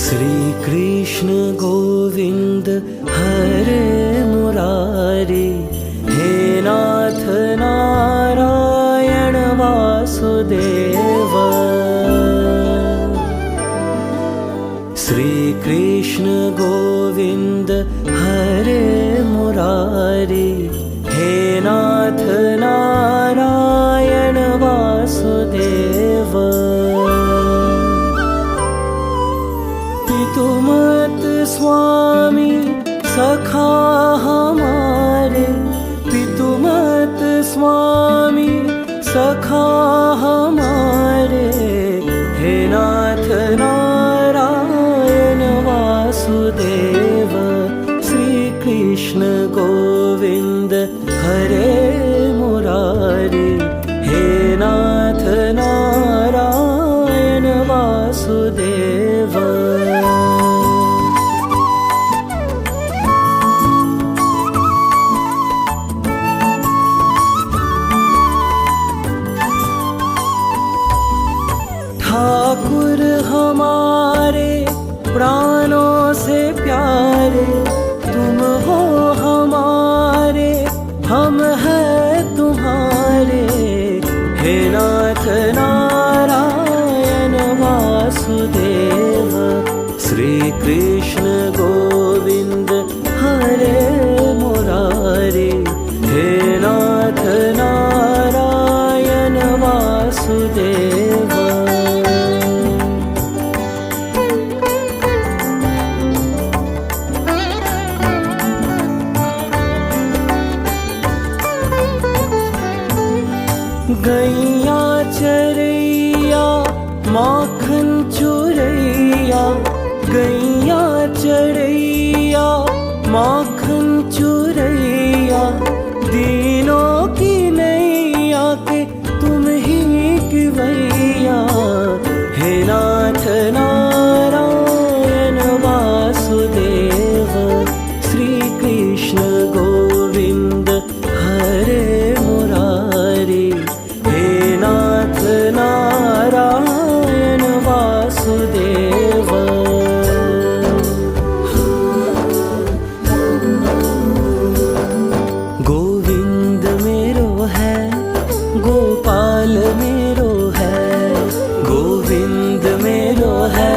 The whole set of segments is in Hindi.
श्री कृष्ण गोविंद हरे मुरारी, हे नाथ नारायण वासुदेव। श्री कृष्ण गोविंद हरे मुरारी, हे नाथ नारायण वासुदेव। पितुमत स्वामी सखा हमारे, पितुमत स्वामी सखा हमारे, हे नाथ नारायण वासुदेव। श्री कृष्ण गोविंद हरे मुरारी, हे नाथ नारायण वासुदेव। ठाकुर हमारे प्राणों से प्यारे, तुम हो हमारे, हम हैं तुम्हारे, हे नाथ नारायण वासुदेव। श्री कृष्ण गोविंद हरे मुरारी, हे नाथ नारायण वासुदेव। गैया चरैया माखन चुरैया, गैया चरैया माखन चुरैया, दीनों की नैया के तुम ही किवैया, हे नाथ नारायण वासुदेव। श्री कृष्ण गोविंद हरे मुरारी, हे नाथ नारायण वासुदेव। गोविंद मेरो है, गोपाल मेरो है, गोविंद मेरो है,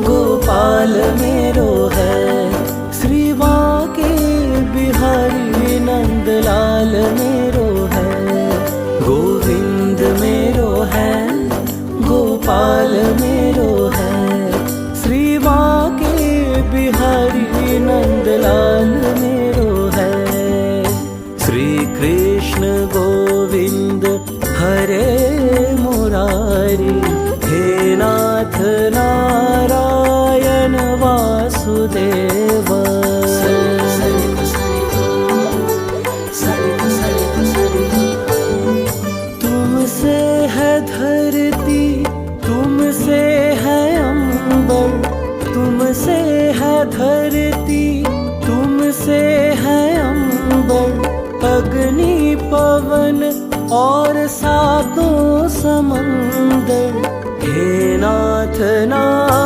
गोपाल मेरो है, श्री बांके बिहारी नंदलाल मेरो है। गोविंद मेरो है, गोपाल मेरो है, श्री बांके बिहारी नंदलाल मेरो है। श्री कृष्ण गोविंद हरे मुरारी, हे नाथ नारायण वासुदेव। तुमसे है धरती, तुमसे है अंबर, तुमसे है धरती, तुमसे है अंबर, अग्नि पवन और सातों समंदर, हे नाथ नारायण